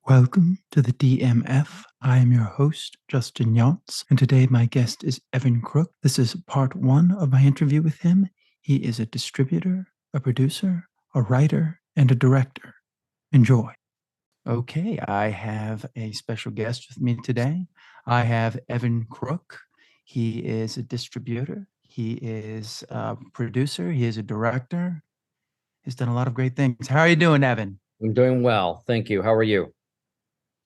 Welcome to the DMF. I am your host, Justin Yance, and today my guest is Evan Crooke. This is part one of my interview with him. He is a distributor, a producer, a writer, and a director. Enjoy. Okay, I have a special guest with me today. I have Evan Crooke. He is a distributor. He is a producer. He is a director. He's done a lot of great things. How are you doing, Evan? I'm doing well. Thank you. How are you?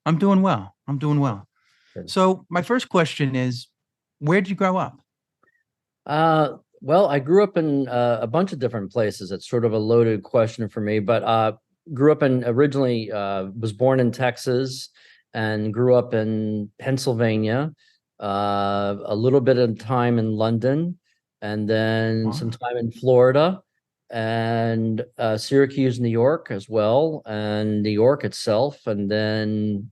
I'm doing well. I'm doing well. Good. So my first question is, where did you grow up? Well, I grew up in a bunch of different places. It's sort of a loaded question for me, but grew up in originally was born in Texas and grew up in Pennsylvania, a little bit of time in London, and then some Wow. time in Florida and Syracuse, New York as well, and New York itself, and then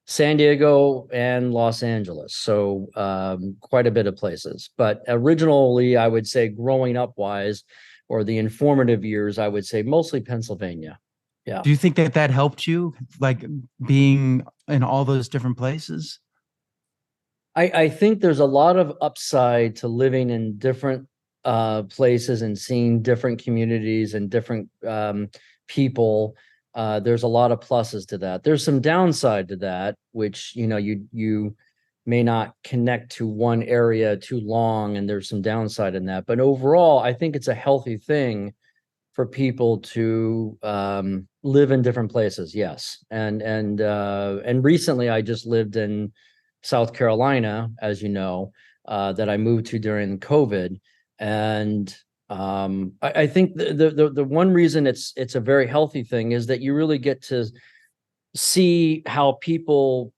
San Diego and Los Angeles. So quite a bit of places. But originally, I would say growing up wise, or the informative years, I would say mostly Pennsylvania. Yeah. Do you think that that helped you, like being in all those different places? I think there's a lot of upside to living in different places and seeing different communities and different people. There's a lot of pluses to that. There's some downside to that, which you may not connect to one area too long, and there's some downside in that. But overall, I think it's a healthy thing for people to live in different places. Yes, and recently I just lived in South Carolina, as you know, that I moved to during COVID, and I think the one reason it's a very healthy thing is that you really get to see how people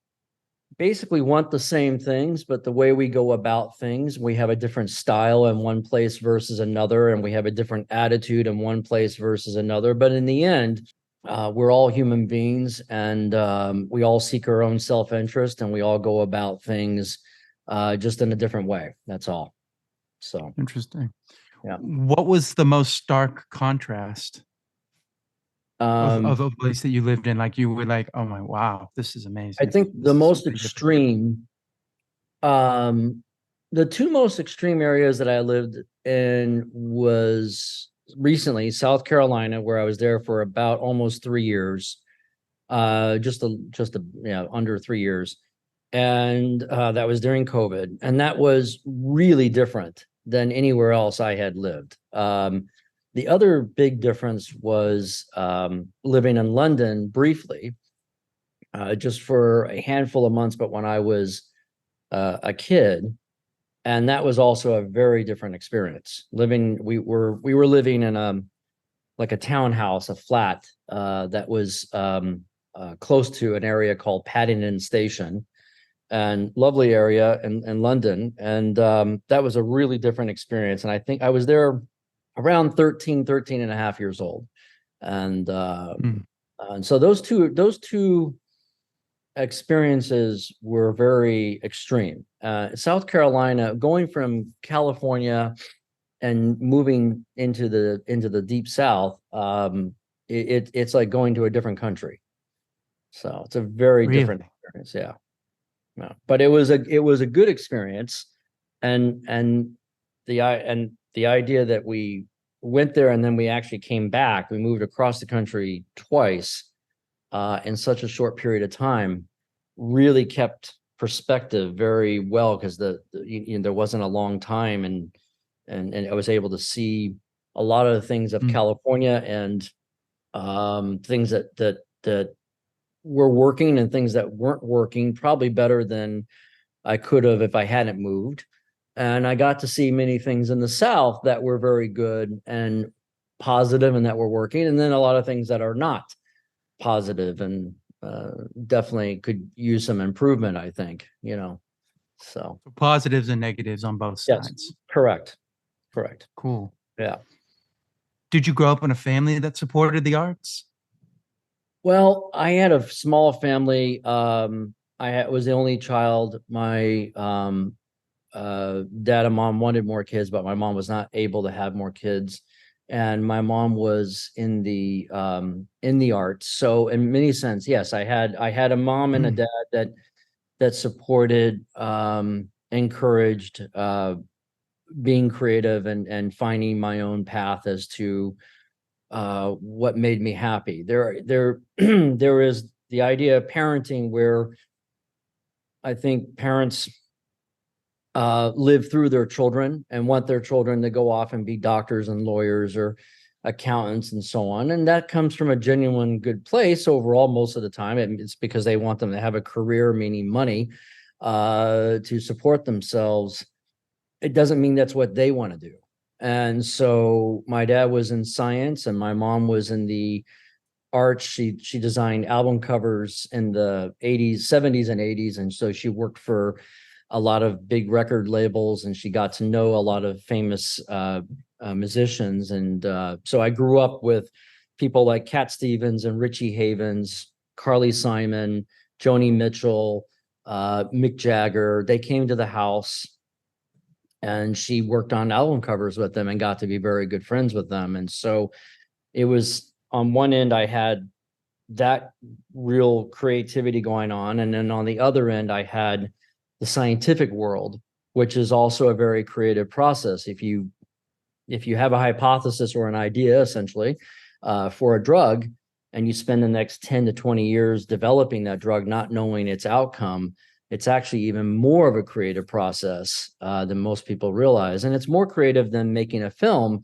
basically want the same things, but the way we go about things, we have a different style in one place versus another, and we have a different attitude in one place versus another. But in the end, we're all human beings, and we all seek our own self-interest, and we all go about things just in a different way. That's all. So, Interesting. yeah. What was the most stark contrast of a place that you lived in? Like you were like, oh my, wow, this is I amazing. think the This is most something different. extreme, um, the two most extreme areas that I lived in was recently South Carolina, where I was there for about almost 3 years, under 3 years, and that was during COVID, and that was really different than anywhere else I had lived. The other big difference was living in London briefly, just for a handful of months, but when I was a kid, and that was also a very different experience. We were living in like a townhouse, a flat that was close to an area called Paddington Station, and lovely area in London, and that was a really different experience. And I think I was there around 13 and a half years old, and Mm. and so those two experiences were very extreme. South Carolina, going from California and moving into the deep South, it's like going to a different country. So it's a very different Really? experience. Yeah. No. But it was a good experience, and the idea that we went there and then we actually came back. We moved across the country twice in such a short period of time, really kept perspective very well, because there wasn't a long time, and I was able to see a lot of the things of Mm. California, and things that were working and things that weren't working probably better than I could have if I hadn't moved. And I got to see many things in the South that were very good and positive and that were working, and then a lot of things that are not positive and definitely could use some improvement, I think. So, So positives and negatives on both yes, sides. correct. Correct. Cool. Yeah. Did you grow up in a family that supported the arts? Well, I had a small family. Was the only child. My dad and mom wanted more kids, but my mom was not able to have more kids. and my mom was in the arts. So in many sense, yes, I had a mom and a dad that supported, encouraged, being creative and finding my own path as to what made me happy. There is the idea of parenting where I think parents live through their children and want their children to go off and be doctors and lawyers or accountants and so on. And that comes from a genuine good place overall. Most of the time, it's because they want them to have a career, meaning money, to support themselves. It doesn't mean that's what they want to do. And so my dad was in science and my mom was in the arts. She designed album covers in the 80s, 70s and 80s. And so she worked for a lot of big record labels and she got to know a lot of famous musicians. And so I grew up with people like Cat Stevens and Richie Havens, Carly Simon, Joni Mitchell, Mick Jagger. They came to the house and she worked on album covers with them and got to be very good friends with them. And so it was, on one end, I had that real creativity going on. And then on the other end, I had the scientific world, which is also a very creative process. If you have a hypothesis or an idea, essentially, for a drug, and you spend the next 10 to 20 years developing that drug, not knowing its outcome, it's actually even more of a creative process than most people realize. And it's more creative than making a film.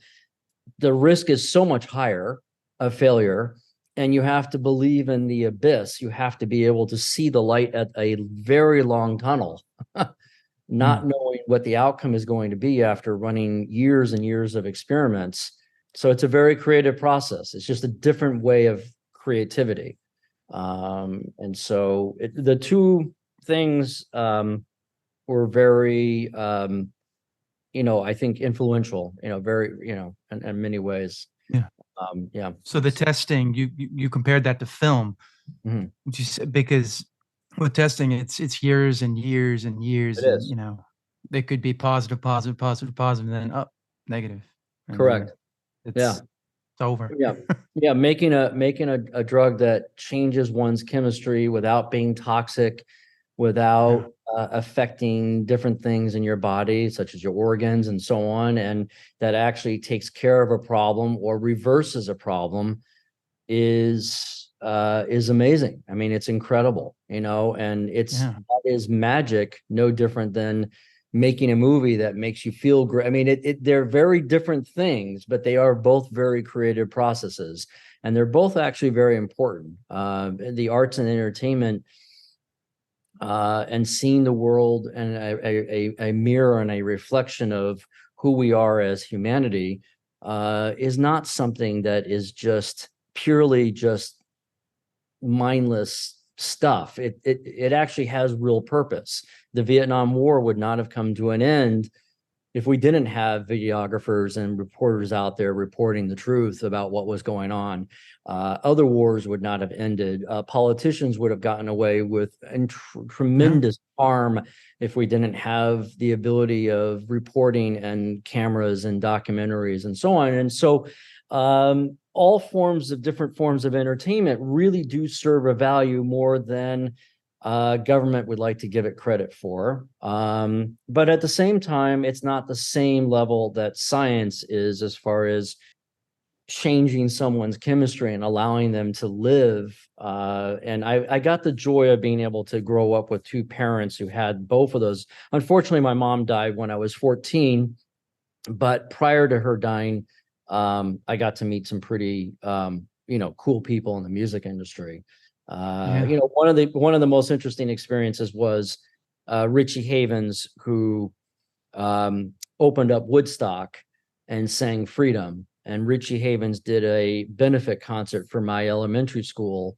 The risk is so much higher of failure, and you have to believe in the abyss. You have to be able to see the light at a very long tunnel, not knowing what the outcome is going to be after running years and years of experiments. So it's a very creative process. It's just a different way of creativity. And so the two things were very, I think influential, very, in many ways. Yeah. Yeah. So the testing, you compared that to film, which is because with testing, it's years and years and years, It is. and they could be positive, positive, positive, positive, and then up negative, and Correct. then Yeah. it's over. Yeah. Yeah. Making a drug that changes one's chemistry without being toxic, without affecting different things in your body, such as your organs and so on, and that actually takes care of a problem or reverses a problem is amazing. I mean, it's incredible, and that is magic, no different than making a movie that makes you feel great. I mean, they're very different things, but they are both very creative processes, and they're both actually very important. The arts and entertainment, and seeing the world and a mirror and a reflection of who we are as humanity, is not something that is just purely just mindless stuff. It actually has real purpose. The Vietnam War would not have come to an end if we didn't have videographers and reporters out there reporting the truth about what was going on. Other wars would not have ended. Politicians would have gotten away with tremendous harm if we didn't have the ability of reporting and cameras and documentaries and so on. And so all different forms of entertainment really do serve a value more than government would like to give it credit for. But at the same time, it's not the same level that science is as far as changing someone's chemistry and allowing them to live. And I got the joy of being able to grow up with two parents who had both of those. Unfortunately, my mom died when I was 14, but prior to her dying, I got to meet some pretty, cool people in the music industry. One of the most interesting experiences was Richie Havens, who opened up Woodstock and sang Freedom. And Richie Havens did a benefit concert for my elementary school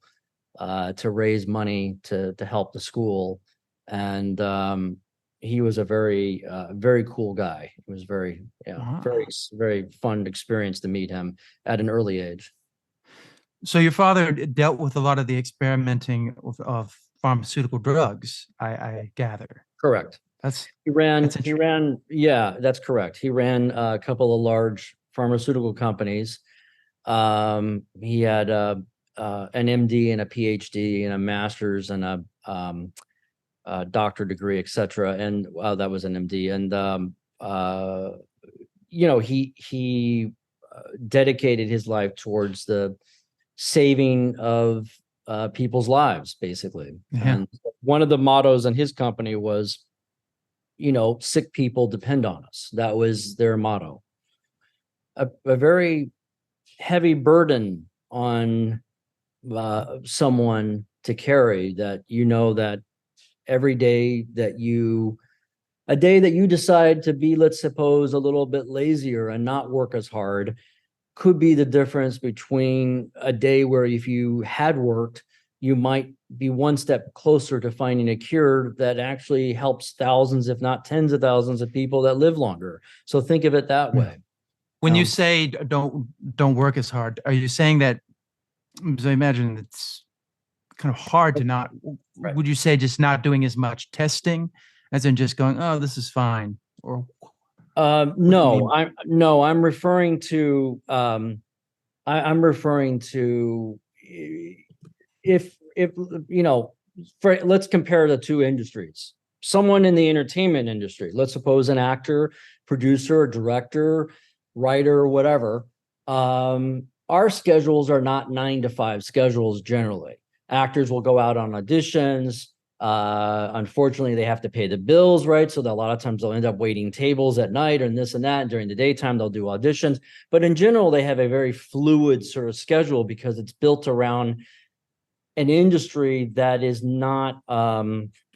to raise money to help the school. And he was a very, very cool guy. It was very, very, very fun experience to meet him at an early age. So your father dealt with a lot of the experimenting of pharmaceutical drugs, I gather. Correct. That's He ran, yeah, that's correct. He ran a couple of large pharmaceutical companies. He had an MD and a PhD and a master's and a doctor degree, etc. And that was an MD. And he dedicated his life towards the saving of people's lives, basically. Yeah. And one of the mottos in his company was, sick people depend on us. That was their motto. A very heavy burden on someone to carry, that that every day that a day that you decide to be, let's suppose, a little bit lazier and not work as hard, could be the difference between a day where if you had worked, you might be one step closer to finding a cure that actually helps thousands, if not tens of thousands of people that live longer. So think of it that way. When you say don't work as hard, are you saying that? So I imagine it's kind of hard to not. Right. Would you say just not doing as much testing, as in just going, oh, this is fine, or? No, I'm referring to I'm referring to if let's compare the two industries. Someone in the entertainment industry, let's suppose an actor, producer, director, writer, whatever. Our schedules are not 9 to 5 schedules generally. Actors will go out on auditions. Unfortunately, they have to pay the bills, right? So that a lot of times they'll end up waiting tables at night and this and that. And during the daytime, they'll do auditions. But in general, they have a very fluid sort of schedule because it's built around an industry that is not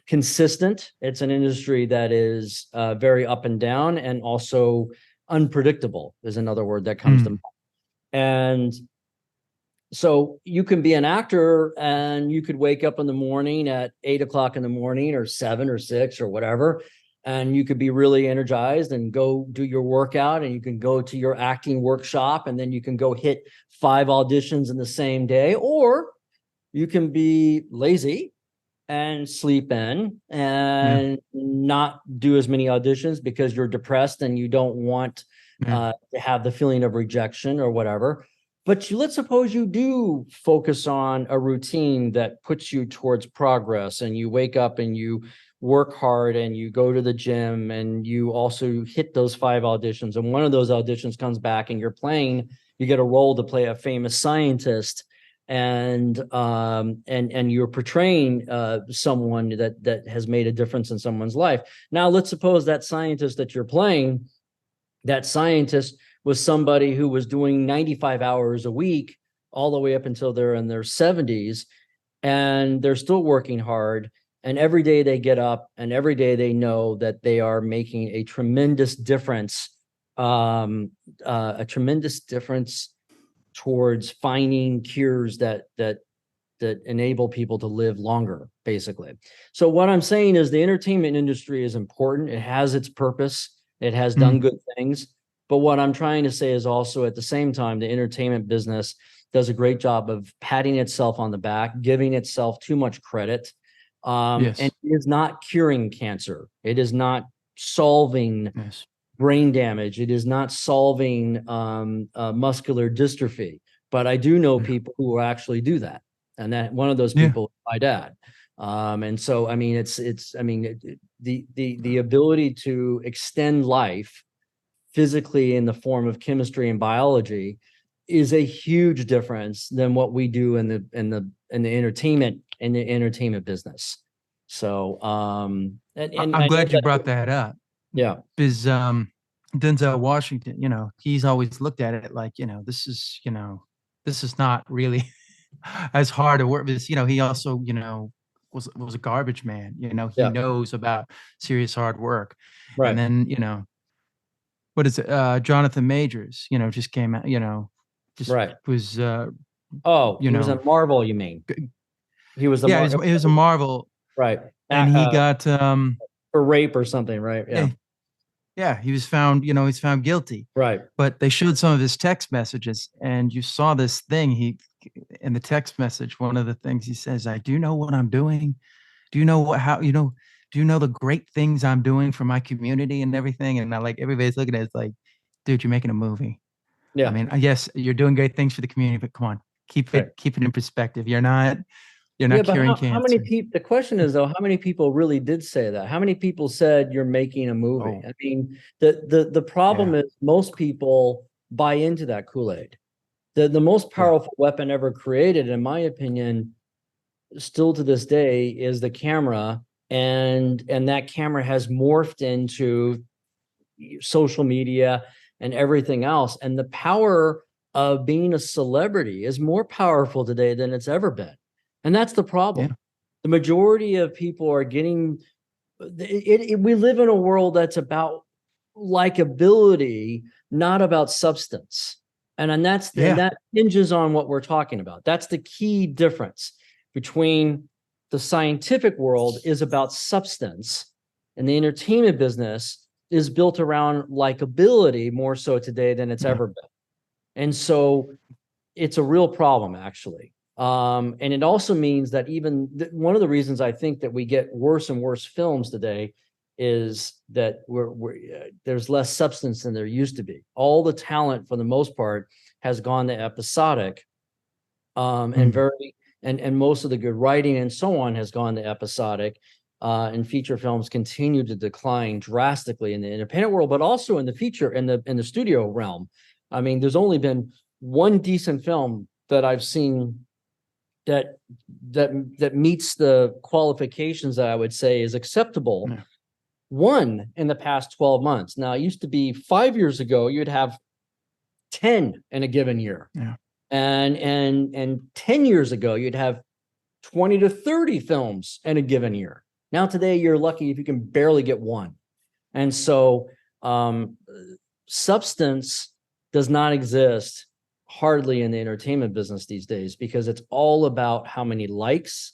consistent. It's an industry that is very up and down, and also unpredictable is another word that comes to mind. And so you can be an actor and you could wake up in the morning at 8 o'clock in the morning, or 7 or 6 or whatever, and you could be really energized and go do your workout, and you can go to your acting workshop, and then you can go hit 5 auditions in the same day. Or you can be lazy and sleep in and not do as many auditions because you're depressed and you don't want to have the feeling of rejection or whatever. But let's suppose you do focus on a routine that puts you towards progress, and you wake up and you work hard and you go to the gym and you also hit those 5 auditions, and one of those auditions comes back and you get a role to play a famous scientist, and you're portraying someone that has made a difference in someone's life. Now, let's suppose that scientist that you're playing, that scientist was somebody who was doing 95 hours a week all the way up until they're in their 70s, and they're still working hard. And every day they get up and every day they know that they are making a tremendous difference, towards finding cures that enable people to live longer, basically. So what I'm saying is the entertainment industry is important. It has its purpose. It has done good things. But what I'm trying to say is also, at the same time, the entertainment business does a great job of patting itself on the back, giving itself too much credit. And it is not curing cancer. It is not solving brain damage. It is not solving muscular dystrophy. But I do know people who actually do that. And that one of those people is my dad. And so, I mean, the ability to extend life physically in the form of chemistry and biology is a huge difference than what we do in the entertainment business. So I'm glad you brought that up. Yeah. Because Denzel Washington, he's always looked at it like, this is not really as hard to work. Because, he also, was a garbage man. He knows about serious hard work. Right. And then, what is it? Jonathan Majors, just came out, just was he was a Marvel, you mean? He was it was a Marvel. Right. And he got for rape or something, right? Yeah. Yeah, he was found, he's found guilty. Right. But they showed some of his text messages, and you saw this thing in the text message, one of the things he says, I do know what I'm doing. Do you know do you know the great things I'm doing for my community and everything? And everybody's looking at it, it's like, dude, you're making a movie. I Yeah. mean, yes, you're doing great things for the community, but come on, Right. keep it in perspective. You're Yeah, not but curing how many cancer. people, the question is though, how many people really did say that? How many people said you're making a movie? Oh, I mean, the problem yeah, is most people buy into that Kool-Aid. The most yeah, powerful weapon ever created, in my opinion, still to this day, is the camera. And that camera has morphed into social media and everything else. And the power of being a celebrity is more powerful today than it's ever been. And that's the yeah, problem. The majority of people are getting we live in a world that's about likability, not about substance. And yeah, that hinges on what we're talking about. That's the key difference between the scientific world is about substance, and the entertainment business is built around likability more so today than it's yeah, ever been. And so it's a real problem, actually. And it also means that even one of the reasons I think that we get worse and worse films today is that there's less substance than there used to be. All the talent, for the most part, has gone to episodic, and mm, very and most of the good writing and so on has gone to episodic. And feature films continue to decline drastically in the independent world, but also in the feature in the studio realm. I mean, there's only been one decent film that I've seen that that meets the qualifications that I would say is acceptable. yeah, One in the past 12 months. Now, it used to be 5 years ago, you'd have 10 in a given year. yeah, And 10 years ago, you'd have 20 to 30 films in a given year. Now, today, you're lucky if you can barely get one. And so, substance does not exist hardly in the entertainment business these days, because it's all about how many likes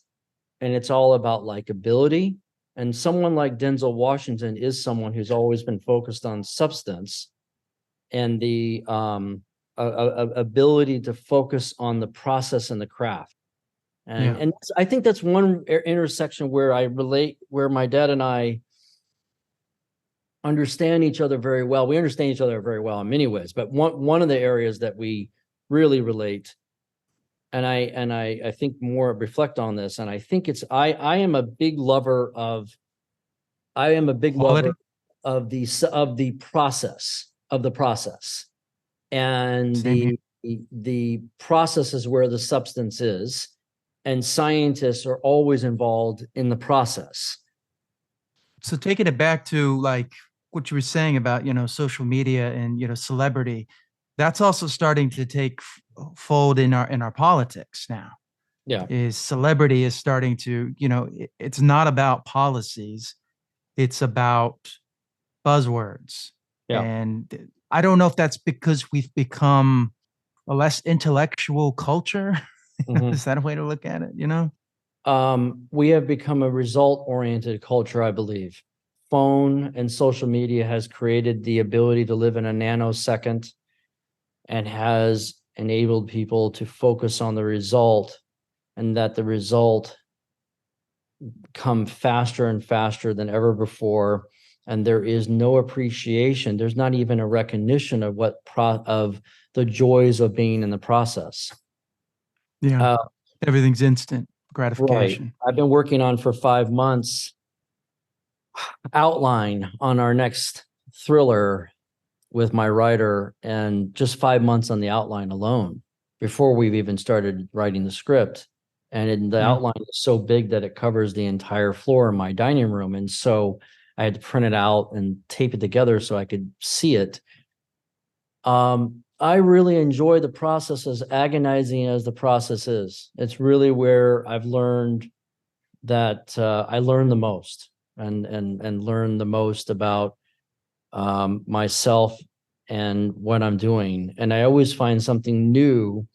and it's all about likability. And someone like Denzel Washington is someone who's always been focused on substance and the ability to focus on the process and the craft. And yeah. and I think that's one intersection where I relate, where my dad and I understand each other very well. We understand each other very well in many ways, but one of the areas that we really relate, and I think more reflect on this, and I think it's I am a big lover of I am a big lover Quality. of the process, and Same here. the process is where the substance is, and scientists are always involved in the process. So taking it back to like what you were saying about, social media and, celebrity, that's also starting to take fold in our politics now. Yeah, Is celebrity is starting to, it's not about policies, it's about buzzwords. yeah. And I don't know if that's because we've become a less intellectual culture. Mhm. Is that a way to look at it? We have become a result-oriented culture, I believe. Phone and social media has created the ability to live in a nanosecond and has enabled people to focus on the result, and that the result come faster and faster than ever before. And there is no appreciation. There's not even a recognition of of the joys of being in the process. Yeah. Uh, Everything's instant right. gratification. I've been working on for 5 months outline on our next thriller with my writer, and just 5 months on the outline alone before we've even started writing the script. And the Yeah. outline is so big that it covers the entire floor in my dining room. And so I had to print it out and tape it together so I could see it. I really enjoy the process, as agonizing as the process is. It's really where I've learned that I learn the most, and learn the most about myself and what I'm doing. And I always find something new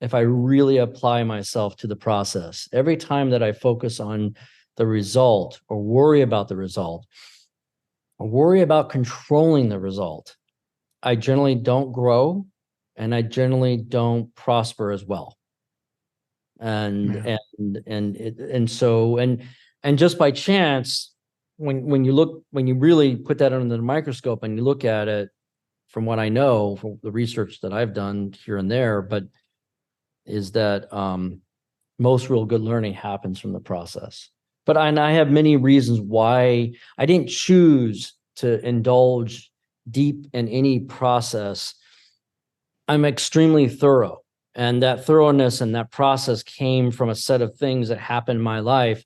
if I really apply myself to the process. Every time that I focus on the result or worry about the result or worry about controlling the result, I generally don't grow and I generally don't prosper as well. And Yeah. and just by chance, when you really put that under the microscope and you look at it, from what I know, from the research that I've done here and there, but is that most real good learning happens from the process. But I have many reasons why I didn't choose to indulge deep in any process. I'm extremely thorough, and that thoroughness and that process came from a set of things that happened in my life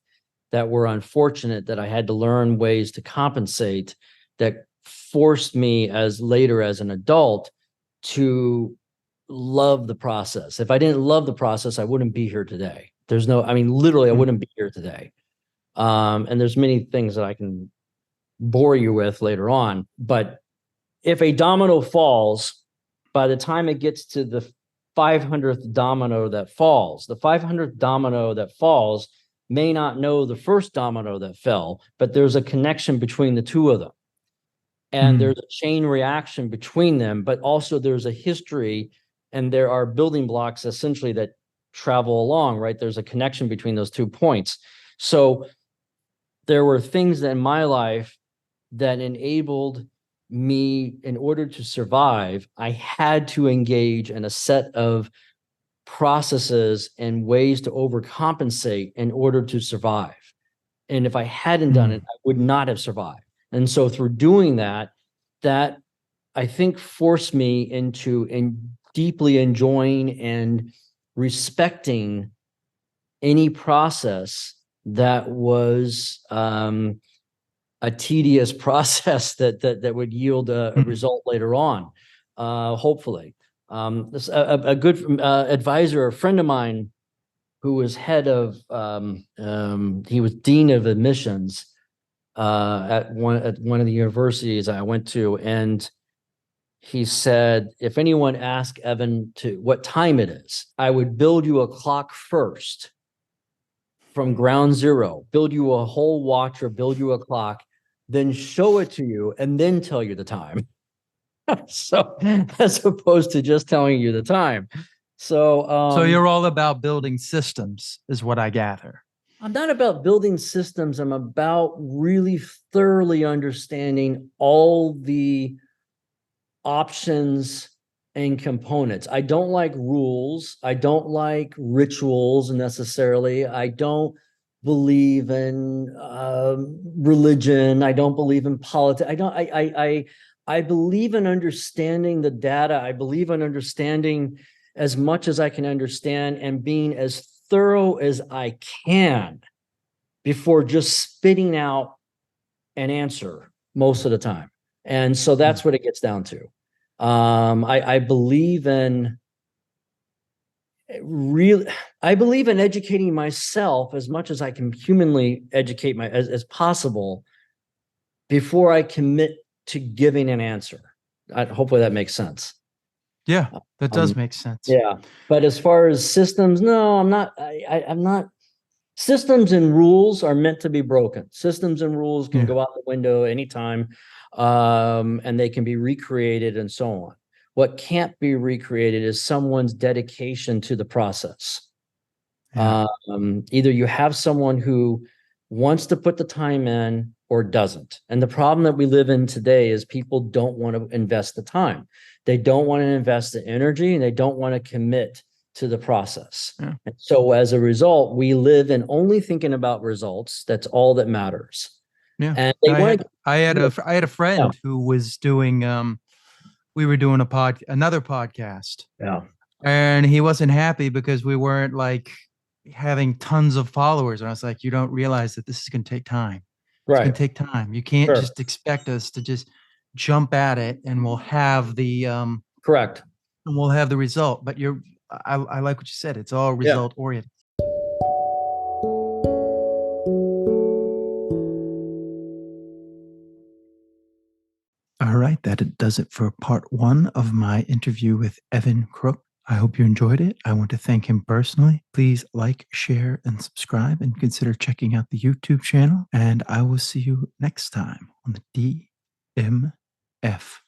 that were unfortunate, that I had to learn ways to compensate, that forced me as an adult to love the process. If I didn't love the process, I wouldn't be here today. Literally, I wouldn't be here today. And there's many things that I can bore you with later on. But if a domino falls, by the time it gets to the 500th domino that falls, the 500th domino that falls may not know the first domino that fell, but there's a connection between the two of them. And there's a chain reaction between them, but also there's a history, and there are building blocks essentially that travel along, right? There's a connection between those 2 points. So there were things in my life that enabled me, in order to survive, I had to engage in a set of processes and ways to overcompensate in order to survive. And if I hadn't done it, I would not have survived. And so through doing that I think forced me into deeply enjoying and respecting any process that was a tedious process that would yield a result later on, hopefully. A good advisor, a friend of mine, who was head of, he was dean of admissions at one of the universities I went to, and he said, if anyone asked Evan what time it is, I would build you a clock first from ground zero, build you a whole watch or build you a clock, then show it to you and then tell you the time. So as opposed to just telling you the time. So you're all about building systems, is what I gather. I'm not about building systems. I'm about really thoroughly understanding all the options and components. I don't like rules. I don't like rituals necessarily. I don't believe in religion. I don't believe in politics. I believe in understanding the data. I believe in understanding as much as I can understand and being as thorough as I can before just spitting out an answer most of the time. And so that's what it gets down to. I believe in educating myself as much as I can humanly educate as possible before I commit to giving an answer. Hopefully that makes sense. Yeah, that does make sense. Yeah. But as far as systems, no, I'm not. I'm not. Systems and rules are meant to be broken. Systems and rules can go out the window anytime, and they can be recreated and so on. What can't be recreated is someone's dedication to the process. Yeah. Either you have someone who wants to put the time in or doesn't. And the problem that we live in today is people don't want to invest the time. They don't want to invest the energy, and they don't want to commit to the process. Yeah. And so as a result, we live in only thinking about results. That's all that matters. Yeah. And I had a friend who was doing, we were doing another podcast. Yeah. And he wasn't happy because we weren't like having tons of followers. And I was like, you don't realize that this is going to take time. It's going to take time. You can't just expect us to just jump at it and we'll have the correct. And we'll have the result. But I like what you said. It's all result oriented. All right, that does it for part 1 of my interview with Evan Crooke. I hope you enjoyed it. I want to thank him personally. Please like, share, and subscribe, and consider checking out the YouTube channel. And I will see you next time on the DMF.